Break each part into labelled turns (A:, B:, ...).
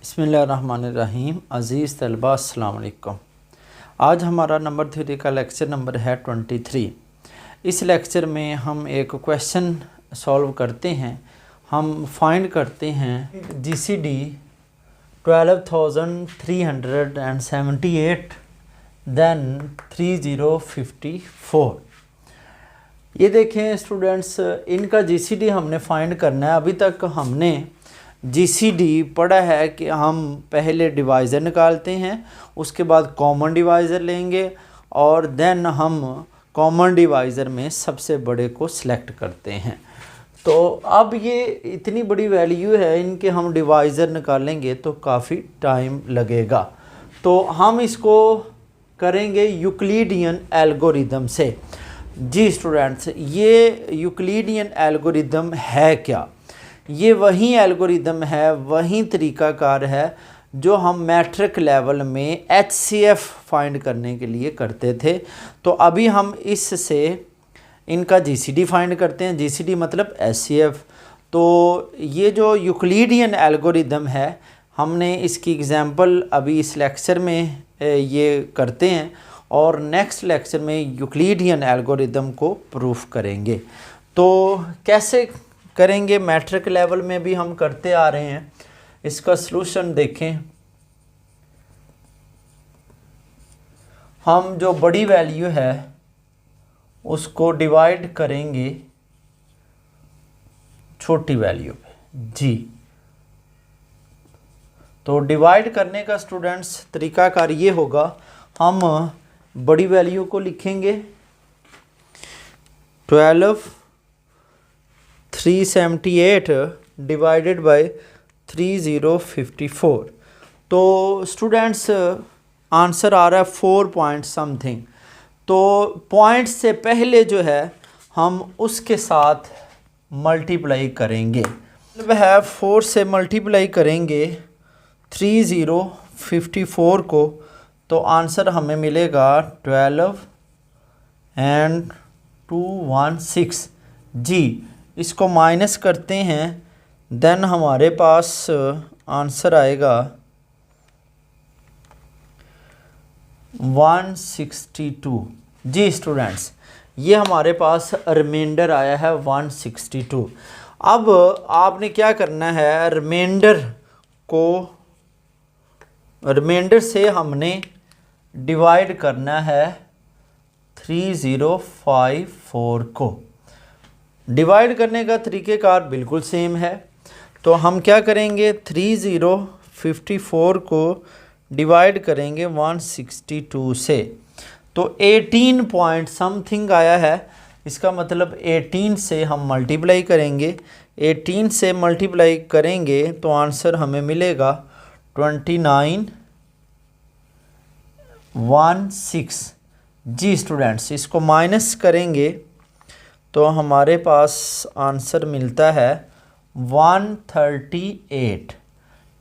A: बिस्मिल्लाहिर्रहमानिर्रहीम। अज़ीज़ तलबा अस्सलाम वालेकुम। आज हमारा नंबर थ्री का लेक्चर नंबर है 23। इस लेक्चर में हम एक क्वेश्चन सॉल्व करते हैं। हम फाइंड करते हैं जीसीडी 12,378 देन 3054। ये देखें स्टूडेंट्स, इनका जीसीडी हमने फाइंड करना है। अभी तक हमने जीसीडी पढ़ा है कि हम पहले डिवाइज़र निकालते हैं, उसके बाद कॉमन डिवाइज़र लेंगे और देन हम कॉमन डिवाइज़र में सबसे बड़े को सिलेक्ट करते हैं। तो अब ये इतनी बड़ी वैल्यू है, इनके हम डिवाइज़र निकालेंगे तो काफ़ी टाइम लगेगा। तो हम इसको करेंगे यूक्लिडियन एल्गोरिदम से। जी स्टूडेंट्स, ये यूक्लिडियन एल्गोरिदम है क्या? ये वही एल्गोरिदम है, वही तरीक़ाकार है जो हम मैट्रिक लेवल में HCF फाइंड करने के लिए करते थे। तो अभी हम इससे इनका GCD फाइंड करते हैं। GCD मतलब HCF। तो ये जो यूक्लिडियन एल्गोरिदम है, हमने इसकी एग्ज़ाम्पल अभी इस लेक्चर में ये करते हैं और नेक्स्ट लेक्चर में यूक्लिडियन एल्गोरिदम को प्रूफ करेंगे। तो कैसे करेंगे? मैट्रिक लेवल में भी हम करते आ रहे हैं। इसका सलूशन देखें। हम जो बड़ी वैल्यू है उसको डिवाइड करेंगे छोटी वैल्यू पे। जी, तो डिवाइड करने का स्टूडेंट्स तरीकाकार ये होगा, हम बड़ी वैल्यू को लिखेंगे 12,378 डिवाइडेड बाय 3054। तो स्टूडेंट्स आंसर आ रहा है 4 पॉइंट समथिंग। तो पॉइंट से पहले जो है हम उसके साथ मल्टीप्लाई करेंगे। मतलब है 4 से मल्टीप्लाई करेंगे 3054 को, तो आंसर हमें मिलेगा 12 एंड 216। जी, इसको माइनस करते हैं, देन हमारे पास आंसर आएगा 162। जी स्टूडेंट्स, ये हमारे पास रिमाइंडर आया है 162। अब आपने क्या करना है, रिमाइंडर से हमने डिवाइड करना है 3054 को। डिवाइड करने का तरीक़ेकार बिल्कुल सेम है। तो हम क्या करेंगे, 3054 को डिवाइड करेंगे 162 से, तो 18 पॉइंट समथिंग आया है। इसका मतलब 18 से हम मल्टीप्लाई करेंगे। 18 से मल्टीप्लाई करेंगे तो आंसर हमें मिलेगा 2916। जी स्टूडेंट्स, इसको माइनस करेंगे तो हमारे पास आंसर मिलता है 138।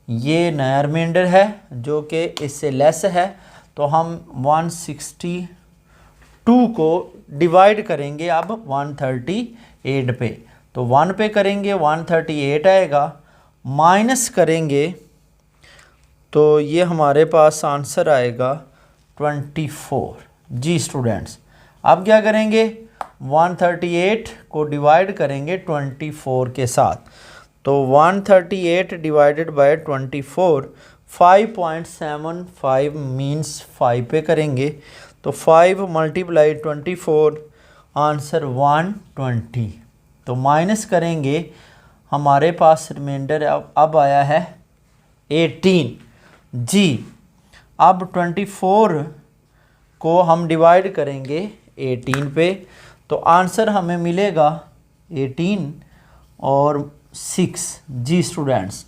A: ये नया रिमाइंडर है जो कि इससे लेस है। तो हम 162 को डिवाइड करेंगे अब 138 पे। तो 1 पे करेंगे 138 आएगा, माइनस करेंगे तो ये हमारे पास आंसर आएगा 24। जी स्टूडेंट्स, अब क्या करेंगे, 138 को डिवाइड करेंगे 24 के साथ। तो 138 डिवाइडेड बाय 24, 5.75 मीन्स 5 पे करेंगे तो 5 मल्टीप्लाई 24, आंसर 120। तो माइनस करेंगे, हमारे पास रिमाइंडर अब आया है 18। जी, अब 24 को हम डिवाइड करेंगे 18 पे, तो आंसर हमें मिलेगा 18 और 6। जी स्टूडेंट्स,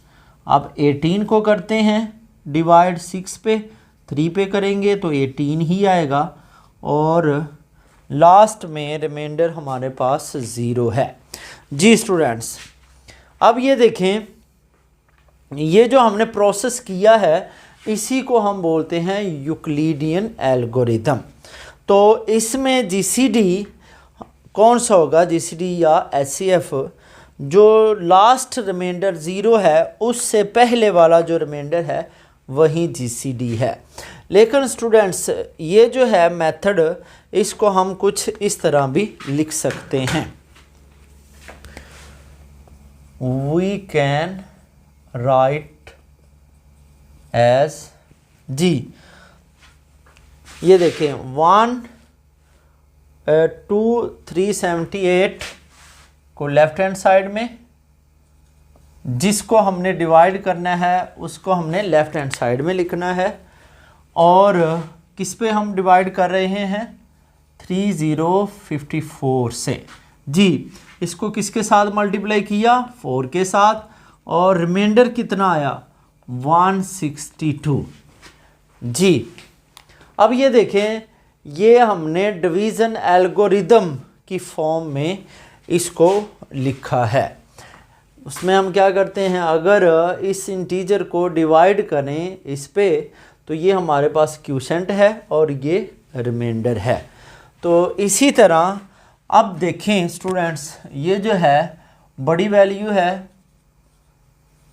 A: अब 18 को करते हैं डिवाइड 6 पे, 3 पे करेंगे तो 18 ही आएगा और लास्ट में रिमाइंडर हमारे पास 0 है। जी स्टूडेंट्स, अब ये देखें, ये जो हमने प्रोसेस किया है इसी को हम बोलते हैं यूक्लिडियन एल्गोरिदम। तो इसमें जीसीडी कौन सा होगा, जीसीडी या एचसीएफ? जो लास्ट रिमाइंडर 0 है उससे पहले वाला जो रिमाइंडर है वही जीसीडी है। लेकिन स्टूडेंट्स ये जो है मेथड, इसको हम कुछ इस तरह भी लिख सकते हैं। वी कैन राइट एज जी, ये देखें 1 2 378 को लेफ्ट हैंड साइड में, जिसको हमने डिवाइड करना है उसको हमने लेफ्ट हैंड साइड में लिखना है। और किस पे हम डिवाइड कर रहे हैं? 3054 से जी। इसको किसके साथ मल्टीप्लाई किया? 4 के साथ। और रिमाइंडर कितना आया? 162 जी। अब ये देखें, ये हमने डिवीज़न एल्गोरिदम की फॉर्म में इसको लिखा है। उसमें हम क्या करते हैं, अगर इस इंटीजर को डिवाइड करें इस पे, तो ये हमारे पास क्वोशेंट है और ये रिमाइंडर है। तो इसी तरह अब देखें स्टूडेंट्स, ये जो है बड़ी वैल्यू है,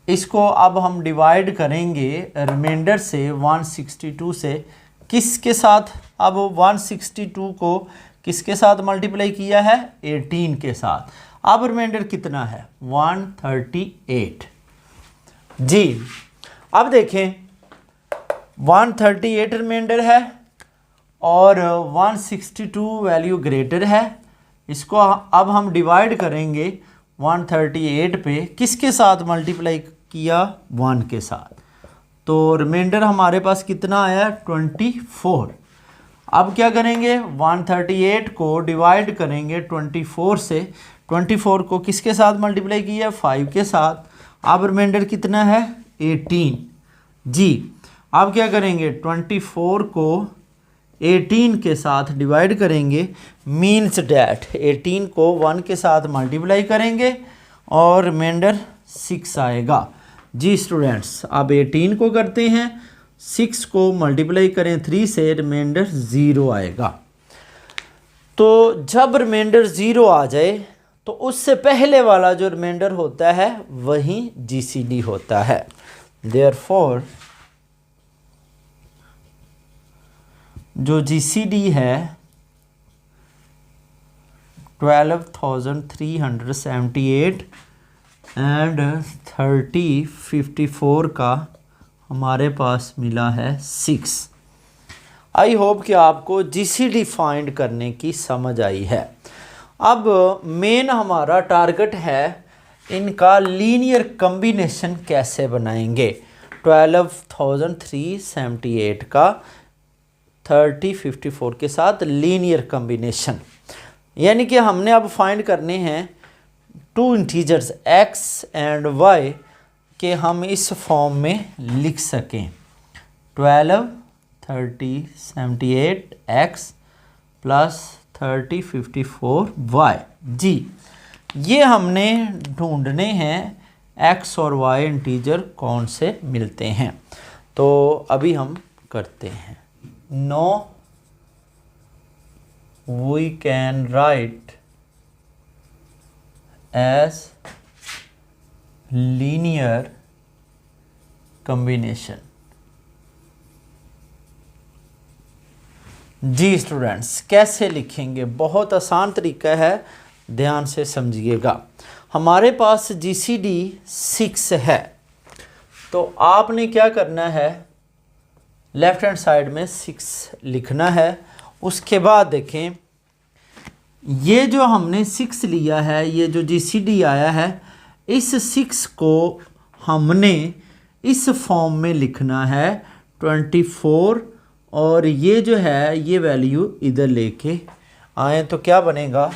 A: इसको अब हम डिवाइड करेंगे रिमाइंडर से 162 से। किसके साथ? अब 162 को किसके साथ मल्टीप्लाई किया है? 18 के साथ। अब रिमाइंडर कितना है? 138 जी। अब देखें 138 रिमाइंडर है और 162 वैल्यू ग्रेटर है। इसको अब हम डिवाइड करेंगे 138 पे, किसके साथ मल्टीप्लाई किया? 1 के साथ। तो रिमाइंडर हमारे पास कितना आया? 24। अब क्या करेंगे? 138 को डिवाइड करेंगे 24 से। 24 को किसके साथ मल्टीप्लाई किया? 5 के साथ। अब रिमाइंडर कितना है? 18 जी। अब क्या करेंगे? 24 को 18 के साथ डिवाइड करेंगे, मीन्स डैट 18 को 1 के साथ मल्टीप्लाई करेंगे और रिमाइंडर 6 आएगा जी। स्टूडेंट्स अब 18 को करते हैं, 6 को मल्टीप्लाई करें 3 से, रिमाइंडर 0 आएगा। तो जब रिमाइंडर 0 आ जाए तो उससे पहले वाला जो रिमाइंडर होता है वही जीसीडी होता है। देयरफॉर जो जीसीडी है 12,378 एंड 3054 का हमारे पास मिला है 6। आई होप कि आपको जीसीडी फाइंड करने की समझ आई है। अब मेन हमारा टारगेट है इनका लीनियर कॉम्बिनेशन कैसे बनाएंगे। 12,378 का 3054 के साथ लीनियर कॉम्बिनेशन, यानी कि हमने अब फाइंड करने हैं two integers x and y के हम इस फॉर्म में लिख सकें। 12,378x प्लस 3054y जी। ये हमने ढूंढने हैं x और y इंटीजर कौन से मिलते हैं। तो अभी हम करते हैं। No we can write as linear combination जी। स्टूडेंट्स कैसे लिखेंगे? बहुत आसान तरीका है, ध्यान से समझिएगा। हमारे पास जीसीडी 6 है, तो आपने क्या करना है, लेफ्ट हैंड साइड में 6 लिखना है। उसके बाद देखें, ये जो हमने 6 लिया है, ये जो जीसीडी आया है, इस 6 को हमने इस फॉर्म में लिखना है 24, और ये जो है ये वैल्यू इधर लेके आए तो क्या बनेगा?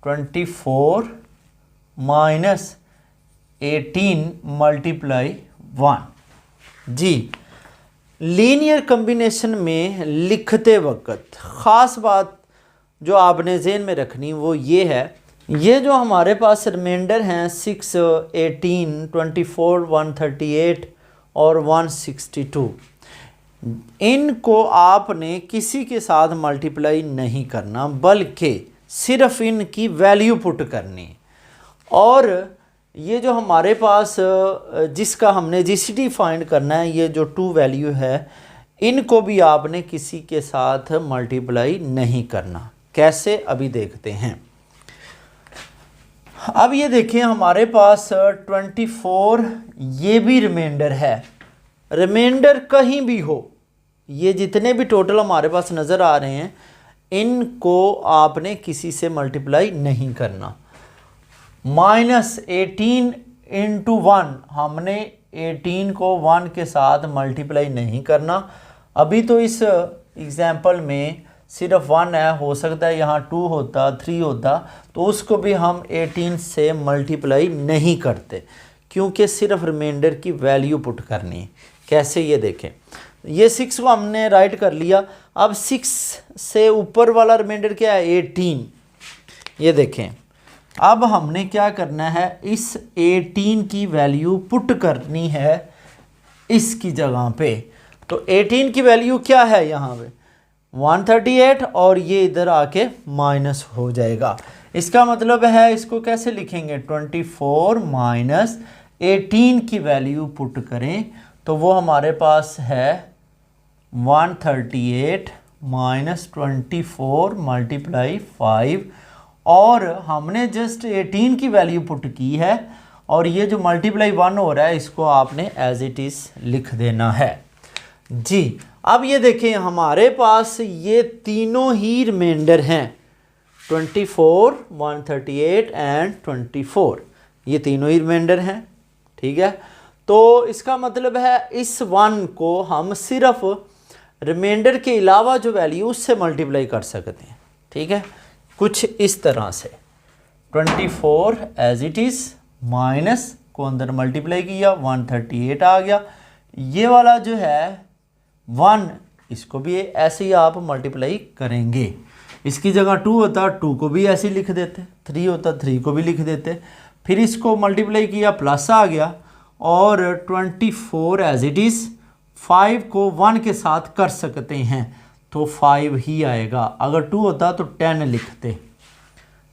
A: 24 माइनस 18 मल्टीप्लाई 1 जी। लीनियर कॉम्बिनेशन में लिखते वक्त ख़ास बात जो आपने ज़हन में रखनी वो ये है, ये जो हमारे पास रिमाइंडर हैं 6, 18, 24, 138 और 162, इनको आपने किसी के साथ मल्टीप्लाई नहीं करना, बल्कि सिर्फ इनकी वैल्यू पुट करनी। और ये जो हमारे पास जिसका हमने जीसीडी फाइंड करना है, ये जो 2 वैल्यू है, इनको भी आपने किसी के साथ मल्टीप्लाई नहीं करना। कैसे, अभी देखते हैं। अब ये देखें हमारे पास 24 ये भी रिमाइंडर है। रिमाइंडर कहीं भी हो, ये जितने भी टोटल हमारे पास नज़र आ रहे हैं, इनको आपने किसी से मल्टीप्लाई नहीं करना। -18 × 1, हमने 18 को 1 के साथ मल्टीप्लाई नहीं करना। अभी तो इस एग्जाम्पल में सिर्फ 1 है, हो सकता है यहाँ 2 होता, 3 होता, तो उसको भी हम 18 से मल्टीप्लाई नहीं करते, क्योंकि सिर्फ रिमाइंडर की वैल्यू पुट करनी है। कैसे, ये देखें, ये 6 को हमने राइट कर लिया। अब 6 से ऊपर वाला रिमाइंडर क्या है, 18। ये देखें, अब हमने क्या करना है, इस 18 की वैल्यू पुट करनी है इसकी जगह पे। तो 18 की वैल्यू क्या है यहाँ पे, 138, और ये इधर आके माइनस हो जाएगा। इसका मतलब है, इसको कैसे लिखेंगे, 24 माइनस 18 की वैल्यू पुट करें तो वो हमारे पास है 138 माइनस 24 मल्टीप्लाई 5, और हमने जस्ट 18 की वैल्यू पुट की है, और ये जो मल्टीप्लाई 1 हो रहा है इसको आपने एज इट इज़ लिख देना है जी। अब ये देखें हमारे पास ये तीनों ही रिमाइंडर हैं, 24, 138 एंड 24, ये तीनों ही रिमाइंडर हैं, ठीक है। तो इसका मतलब है इस 1 को हम सिर्फ रिमाइंडर के अलावा जो वैल्यू उससे मल्टीप्लाई कर सकते हैं, ठीक है। कुछ इस तरह से 24 एज इट इज़, माइनस को अंदर मल्टीप्लाई किया, 138 आ गया। ये वाला जो है 1, इसको भी ऐसे ही आप मल्टीप्लाई करेंगे। इसकी जगह 2 होता, 2 को भी ऐसे ही लिख देते, 3 होता, 3 को भी लिख देते। फिर इसको मल्टीप्लाई किया, प्लस आ गया, और 24 एज इट इज़, 5 को 1 के साथ कर सकते हैं तो 5 ही आएगा। अगर 2 होता तो 10 लिखते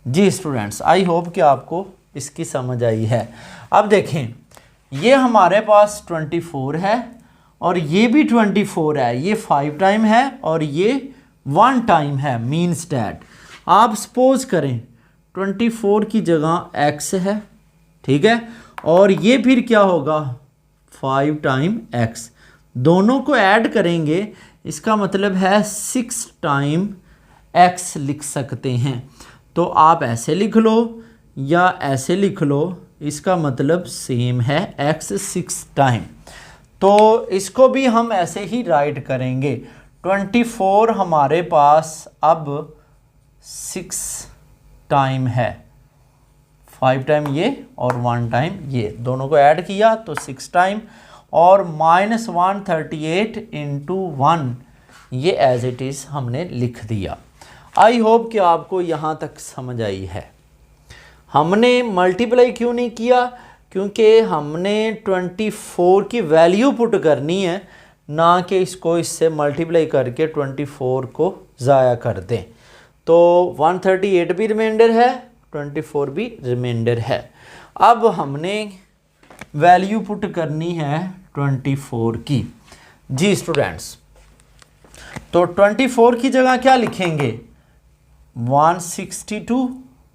A: जी। स्टूडेंट्स, आई होप कि आपको इसकी समझ आई है। अब देखें, ये हमारे पास 24 है और ये भी 24 है, ये 5 टाइम है और ये 1 टाइम है, मीन्स डैट आप सपोज करें 24 की जगह x है, ठीक है, और ये फिर क्या होगा 5 टाइम x, दोनों को ऐड करेंगे, इसका मतलब है 6 टाइम x लिख सकते हैं। तो आप ऐसे लिख लो या ऐसे लिख लो, इसका मतलब सेम है, x 6 टाइम। तो इसको भी हम ऐसे ही राइट करेंगे। 24 हमारे पास अब 6 टाइम है, 5 टाइम ये और 1 टाइम ये, दोनों को ऐड किया तो 6 टाइम, और -138 × 1 ये एज इट इज़ हमने लिख दिया। आई होप कि आपको यहाँ तक समझ आई है। हमने मल्टीप्लाई क्यों नहीं किया, क्योंकि हमने 24 की वैल्यू पुट करनी है, ना कि इसको इससे मल्टीप्लाई करके 24 को ज़ाया कर दें। तो 138 भी रिमाइंडर है, 24 भी रिमाइंडर है। अब हमने वैल्यू पुट करनी है 24 की जी। स्टूडेंट्स, तो 24 की जगह क्या लिखेंगे, 162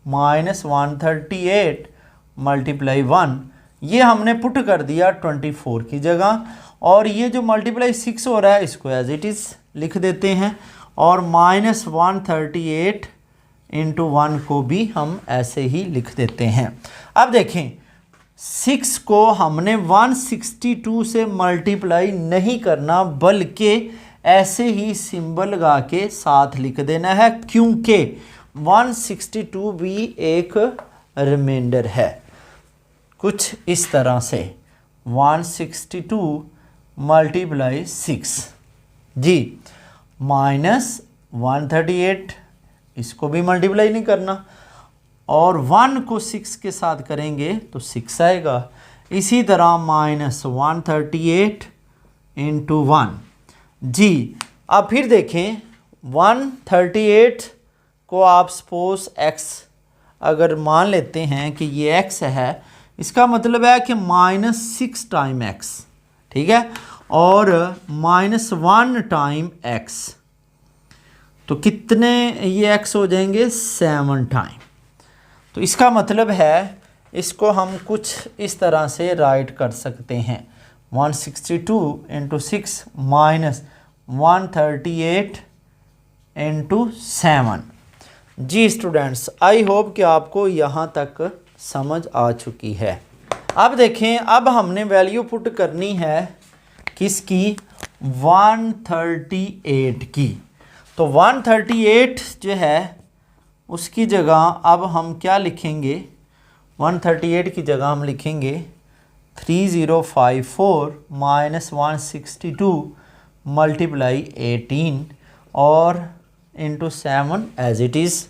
A: माइनस 138 मल्टीप्लाई 1, ये हमने पुट कर दिया 24 की जगह, और ये जो मल्टीप्लाई 6 हो रहा है इसको एज इट इज़ लिख देते हैं, और -138 × 1 को भी हम ऐसे ही लिख देते हैं। अब देखें, 6 को हमने 162 से मल्टीप्लाई नहीं करना, बल्कि ऐसे ही सिंबल लगा के साथ लिख देना है, क्योंकि 162 भी एक रिमाइंडर है। कुछ इस तरह से 162 मल्टीप्लाई 6 जी, -138, इसको भी मल्टीप्लाई नहीं करना, और 1 को 6 के साथ करेंगे तो 6 आएगा। इसी तरह -138 × 1 जी। अब फिर देखें, 138 को आप सपोज x अगर मान लेते हैं कि ये x है, इसका मतलब है कि -6 टाइम x, ठीक है, और -1 टाइम x, तो कितने ये x हो जाएंगे 7 टाइम। तो इसका मतलब है इसको हम कुछ इस तरह से राइट कर सकते हैं, 162 × 6 -138 × 7। जी स्टूडेंट्स, आई होप कि आपको यहाँ तक समझ आ चुकी है। अब देखें, अब हमने वैल्यू पुट करनी है किसकी, 138 की। तो 138 जो है उसकी जगह अब हम क्या लिखेंगे, 138 की जगह हम लिखेंगे 3054 -162 मल्टीप्लाई 18 और इंटू 7 एज इट इज़।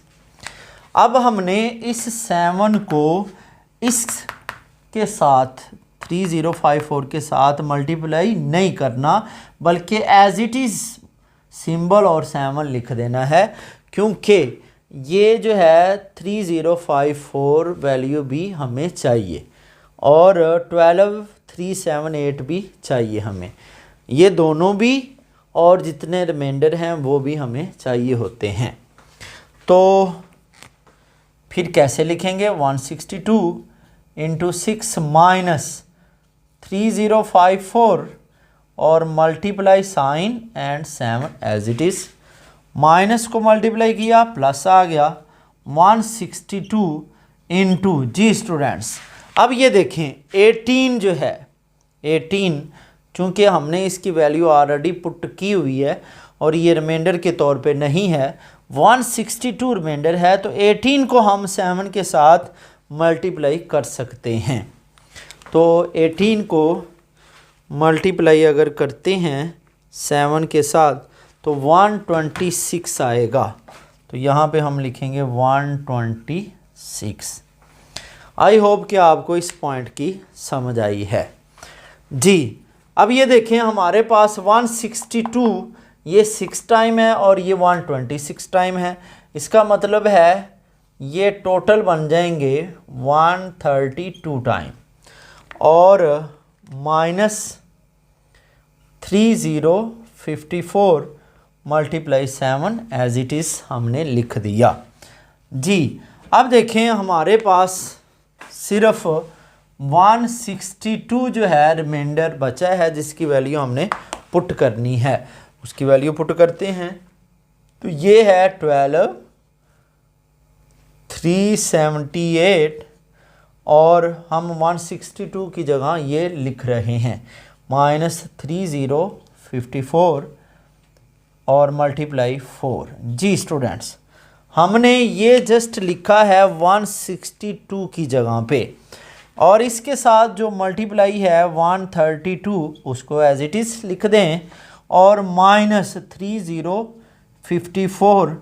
A: अब हमने इस 7 को इस के साथ 3054 के साथ मल्टीप्लाई नहीं करना, बल्कि एज इट इज़ सिंबल और 7 लिख देना है, क्योंकि ये जो है 3054 वैल्यू भी हमें चाहिए और 12378 भी चाहिए हमें, ये दोनों भी और जितने रिमाइंडर हैं वो भी हमें चाहिए होते हैं। तो फिर कैसे लिखेंगे, 162 × 6 -3054 और multiply sign and 7 as it is. Minus को मल्टीप्लाई किया, प्लस आ गया 162 × जी स्टूडेंट्स। अब ये देखें 18 जो है, 18 चूँकि हमने इसकी वैल्यू ऑलरेडी पुट की हुई है और ये रिमाइंडर के तौर पे नहीं है, 162 रिमाइंडर है, तो 18 को हम 7 के साथ मल्टीप्लाई कर सकते हैं। तो 18 को मल्टीप्लाई अगर करते हैं 7 के साथ तो 126 आएगा, तो यहाँ पे हम लिखेंगे 126। आई होप कि आपको इस पॉइंट की समझ आई है। जी अब ये देखें, हमारे पास 162 ये 6 टाइम है और ये 126 टाइम है। इसका मतलब है ये टोटल बन जाएंगे 132 टाइम और -3054 मल्टीप्लाई 7 एज इट इज़ हमने लिख दिया। जी अब देखें, हमारे पास सिर्फ 162 जो है रिमाइंडर बचा है जिसकी वैल्यू हमने पुट करनी है। उसकी वैल्यू पुट करते हैं तो ये है 12378 और हम 162 की जगह ये लिख रहे हैं -3054 और मल्टीप्लाई 4। जी स्टूडेंट्स, हमने ये जस्ट लिखा है 162 की जगह पे और इसके साथ जो मल्टीप्लाई है 132 उसको एज इट इज़ लिख दें और -3054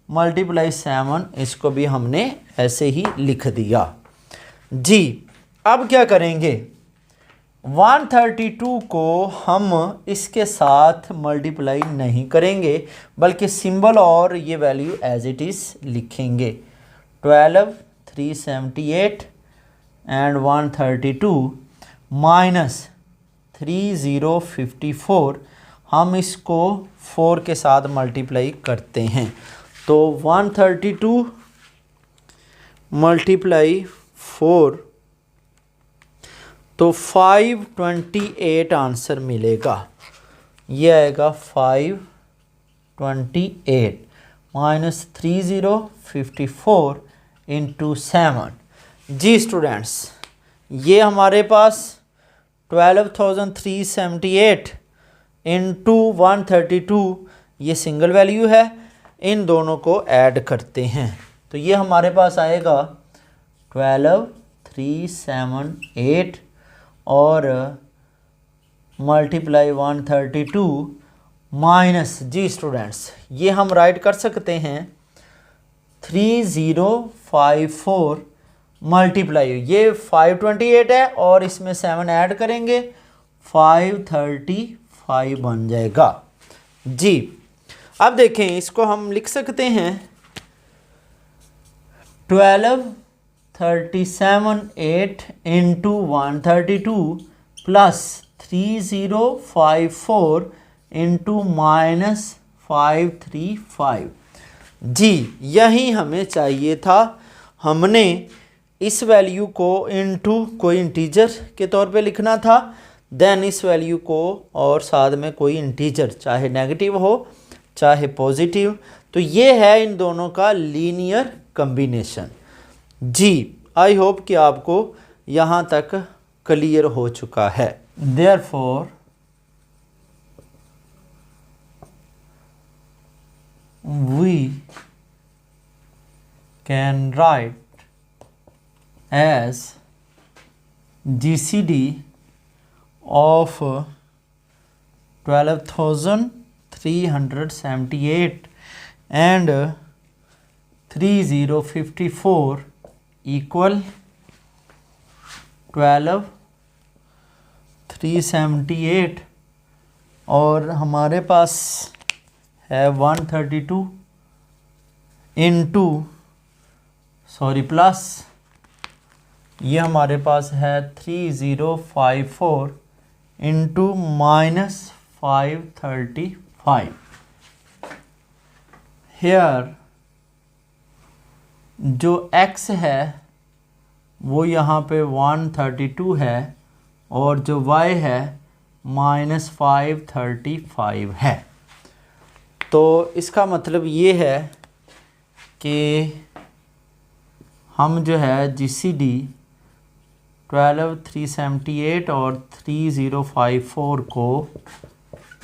A: मल्टीप्लाई 7 इसको भी हमने ऐसे ही लिख दिया। जी अब क्या करेंगे, 132 को हम इसके साथ मल्टीप्लाई नहीं करेंगे बल्कि सिंबल और ये वैल्यू एज इट इज़ लिखेंगे। 12378 एंड 132 -3054 हम इसको 4 के साथ मल्टीप्लाई करते हैं, तो 132 मल्टीप्लाई 4 तो 528 आंसर मिलेगा। ये आएगा 528 -3054 × 7। जी स्टूडेंट्स, ये हमारे पास 12378 × 132 ये सिंगल वैल्यू है, इन दोनों को ऐड करते हैं तो ये हमारे पास आएगा 12378 और मल्टीप्लाई 132 माइनस, जी स्टूडेंट्स ये हम राइट कर सकते हैं 3054 मल्टीप्लाई, ये 528 है और इसमें 7 ऐड करेंगे 535 बन जाएगा। जी अब देखें, इसको हम लिख सकते हैं 12 378 इंटू 132 प्लस 3054 इंटू -535। जी यही हमें चाहिए था। हमने इस वैल्यू को इनटू कोई इंटीजर के तौर पे लिखना था, देन इस वैल्यू को और साथ में कोई इंटीजर चाहे नेगेटिव हो चाहे पॉजिटिव। तो ये है इन दोनों का लीनियर कम्बिनेशन। जी आई होप कि आपको यहाँ तक क्लियर हो चुका है। Therefore we can write as GCD of 12,378 and 3054 equal 12,378 और हमारे पास है 132 इंटू प्लस ये हमारे पास है 3054 इंटू -535। हेयर जो x है वो यहाँ पे 132 है और जो y है -535 है। तो इसका मतलब ये है कि हम जो है GCD 12,378 और 3054 को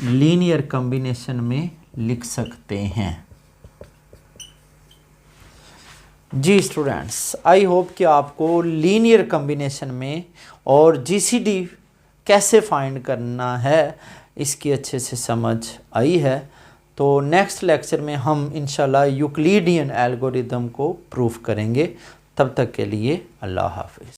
A: लीनियर कम्बिनेशन में लिख सकते हैं। जी स्टूडेंट्स आई होप कि आपको लीनियर कम्बिनेशन में और GCD कैसे फाइंड करना है इसकी अच्छे से समझ आई है। तो नेक्स्ट लेक्चर में हम इंशाल्लाह यूक्लिडियन एल्गोरिदम को प्रूफ करेंगे। तब तक के लिए अल्लाह हाफिज़।